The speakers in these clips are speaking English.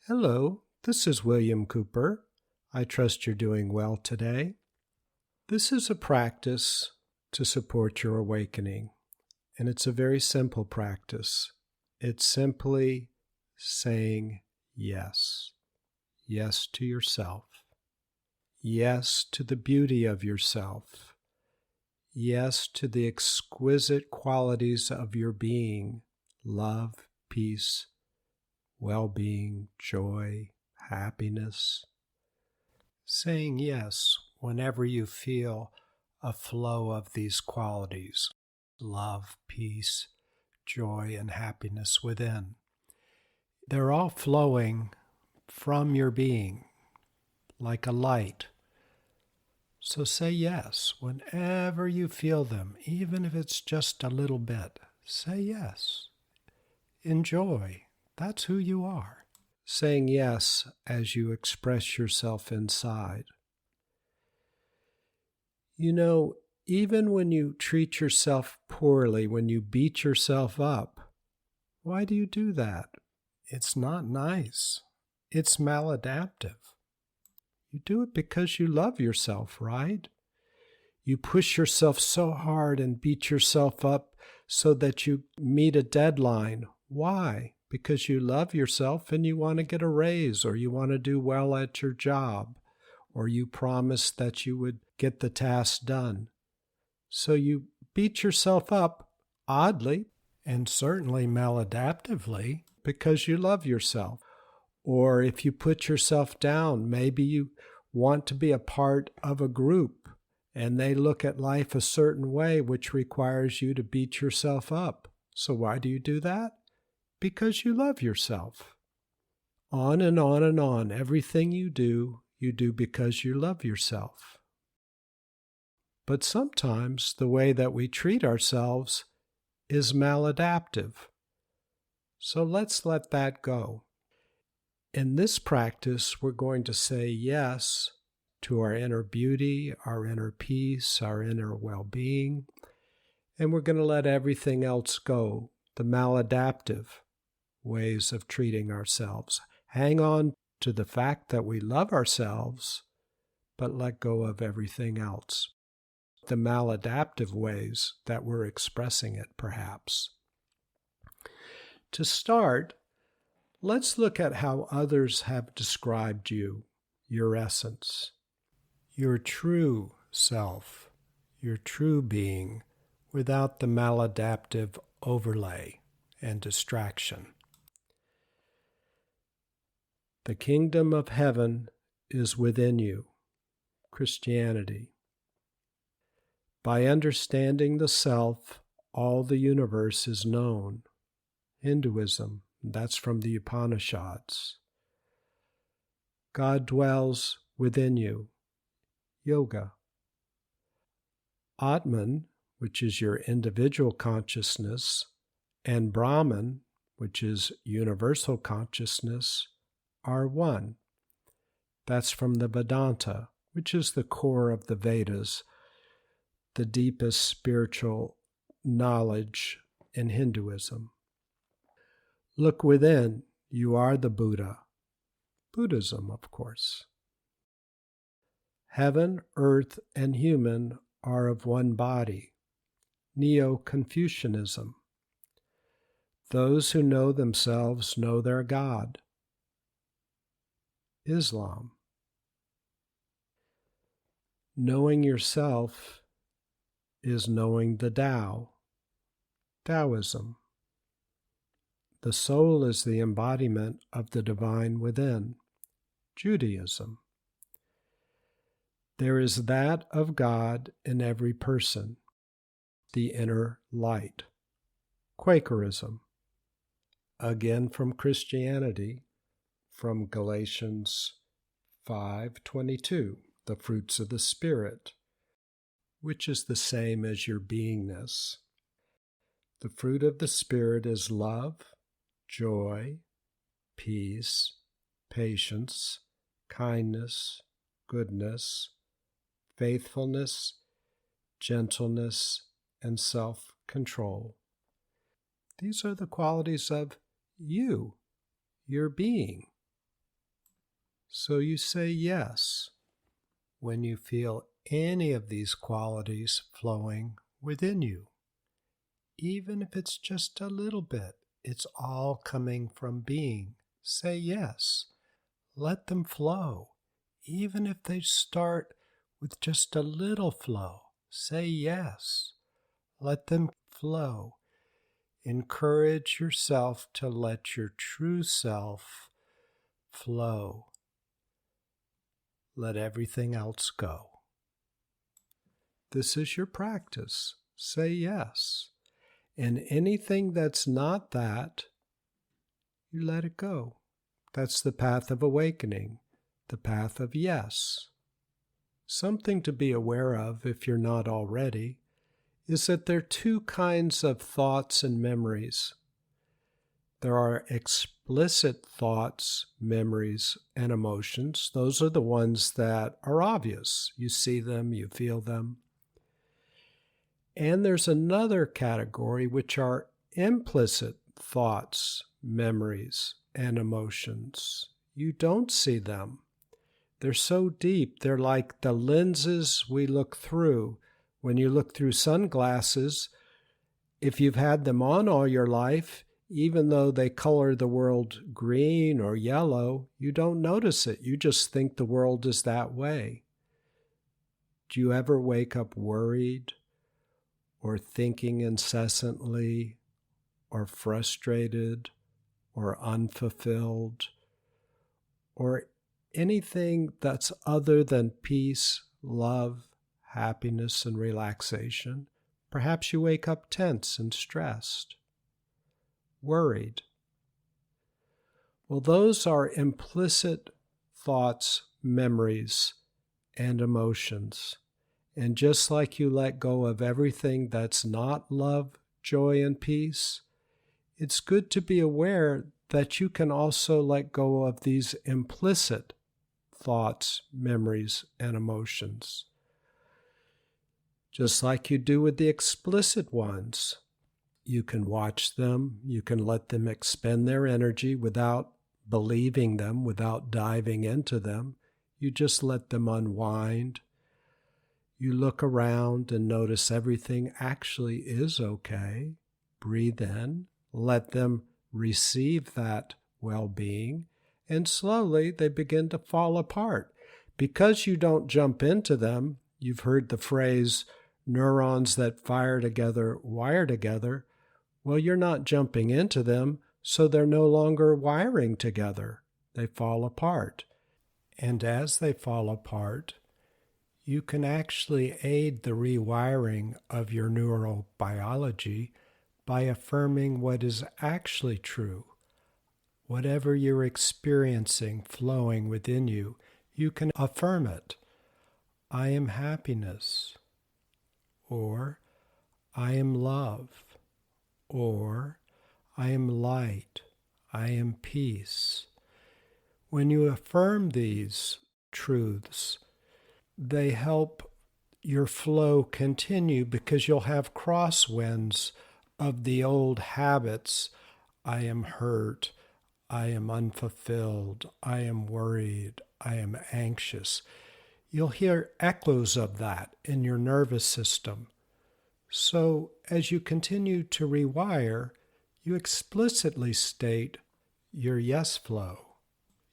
Hello, this is William Cooper. I trust you're doing well today. This is a practice to support your awakening, and it's a very simple practice. It's simply saying yes. Yes to yourself. Yes to the beauty of yourself. Yes to the exquisite qualities of your being, love, peace, well-being, joy, happiness. Saying yes whenever you feel a flow of these qualities, love, peace, joy, and happiness within. They're all flowing from your being like a light. So say yes whenever you feel them, even if it's just a little bit. Say yes. Enjoy. That's who you are. Saying yes as you express yourself inside. You know, even when you treat yourself poorly, when you beat yourself up, why do you do that? It's not nice. It's maladaptive. You do it because you love yourself, right? You push yourself so hard and beat yourself up so that you meet a deadline. Why? Because you love yourself and you want to get a raise, or you want to do well at your job, or you promised that you would get the task done. So you beat yourself up, oddly, and certainly maladaptively, because you love yourself. Or if you put yourself down, maybe you want to be a part of a group and they look at life a certain way, which requires you to beat yourself up. So why do you do that? Because you love yourself. On and on and on. Everything you do because you love yourself. But sometimes the way that we treat ourselves is maladaptive. So let's let that go. In this practice, we're going to say yes to our inner beauty, our inner peace, our inner well-being, and we're going to let everything else go, the maladaptive ways of treating ourselves. Hang on to the fact that we love ourselves, but let go of everything else. The maladaptive ways that we're expressing it, perhaps. To start, let's look at how others have described you, your essence, your true self, your true being, without the maladaptive overlay and distraction. The kingdom of heaven is within you, Christianity. By understanding the self, all the universe is known, Hinduism. That's from the Upanishads. God dwells within you. Yoga. Atman, which is your individual consciousness, and Brahman, which is universal consciousness, are one. That's from the Vedanta, which is the core of the Vedas, the deepest spiritual knowledge in Hinduism. Look within. You are the Buddha. Buddhism, of course. Heaven, earth, and human are of one body. Neo-Confucianism. Those who know themselves know their God. Islam. Knowing yourself is knowing the Tao. Taoism. The soul is the embodiment of the divine within. Judaism. There is that of God in every person, the inner light. Quakerism. Again from Christianity, from Galatians 5:22, the fruits of the Spirit, which is the same as your beingness. The fruit of the Spirit is love, joy, peace, patience, kindness, goodness, faithfulness, gentleness, and self-control. These are the qualities of you, your being. So you say yes when you feel any of these qualities flowing within you. Even if it's just a little bit, it's all coming from being. Say yes. Let them flow. Even if they start with just a little flow, say yes. Let them flow. Encourage yourself to let your true self flow. Let everything else go. This is your practice. Say yes. And anything that's not that, you let it go. That's the path of awakening, the path of yes. Something to be aware of, if you're not already, is that there are two kinds of thoughts and memories. There are explicit thoughts, memories, and emotions. Those are the ones that are obvious. You see them, you feel them. And there's another category, which are implicit thoughts, memories, and emotions. You don't see them. They're so deep. They're like the lenses we look through. When you look through sunglasses, if you've had them on all your life, even though they color the world green or yellow, you don't notice it. You just think the world is that way. Do you ever wake up worried or thinking incessantly or frustrated or unfulfilled or anything that's other than peace, love, happiness, and relaxation? Perhaps you wake up tense and stressed, worried. Well, those are implicit thoughts, memories, and emotions. And just like you let go of everything that's not love, joy, and peace, it's good to be aware that you can also let go of these implicit thoughts, memories, and emotions. Just like you do with the explicit ones. You can watch them, you can let them expend their energy without believing them, without diving into them. You just let them unwind. You look around and notice everything actually is okay. Breathe in, let them receive that well-being, and slowly they begin to fall apart. Because you don't jump into them, you've heard the phrase, neurons that fire together wire together. Well, you're not jumping into them, so they're no longer wiring together. They fall apart. And as they fall apart, you can actually aid the rewiring of your neural biology by affirming what is actually true. Whatever you're experiencing flowing within you, you can affirm it. I am happiness, or I am love, or I am light, I am peace. When you affirm these truths, they help your flow continue because you'll have crosswinds of the old habits. I am hurt, I am unfulfilled, I am worried, I am anxious. You'll hear echoes of that in your nervous system. So as you continue to rewire, you explicitly state your yes flow,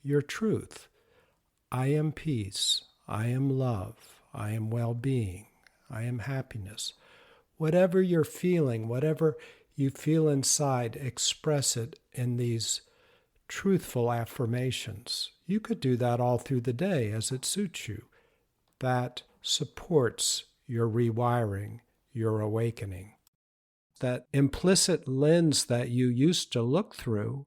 your truth. I am peace. I am love. I am well-being. I am happiness. Whatever you're feeling, whatever you feel inside, express it in these truthful affirmations. You could do that all through the day as it suits you. That supports your rewiring, your awakening. That implicit lens that you used to look through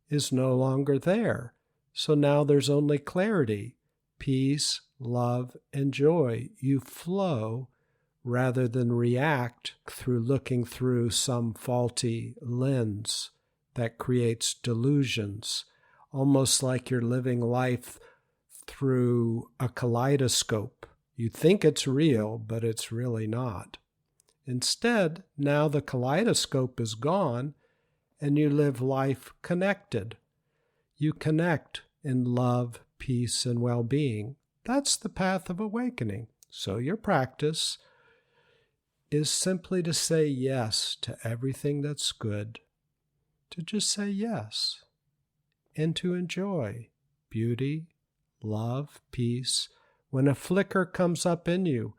is no longer there. So now there's only clarity, peace, love, and joy. You flow rather than react through looking through some faulty lens that creates delusions, almost like you're living life through a kaleidoscope. You think it's real, but it's really not. Instead, now the kaleidoscope is gone and you live life connected. You connect in love, peace, and well-being. That's the path of awakening. So your practice is simply to say yes to everything that's good, to just say yes, and to enjoy beauty, love, peace. When a flicker comes up in you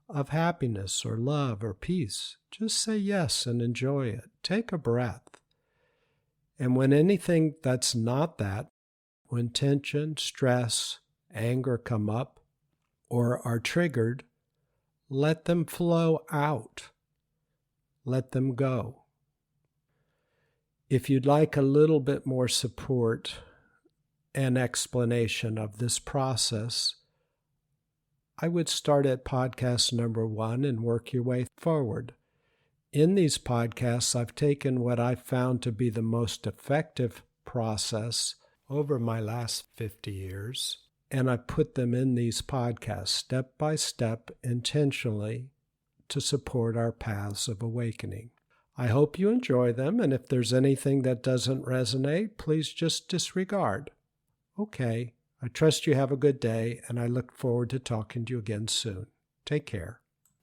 of happiness or love or peace, just say yes and enjoy it. Take a breath. And when anything that's not that, when tension, stress, anger come up or are triggered, let them flow out. Let them go. If you'd like a little bit more support and explanation of this process, I would start at podcast number 1 and work your way forward. In these podcasts, I've taken what I've found to be the most effective process over my last 50 years, and I put them in these podcasts step by step, intentionally, to support our paths of awakening. I hope you enjoy them, and if there's anything that doesn't resonate, please just disregard. Okay, I trust you have a good day, and I look forward to talking to you again soon. Take care.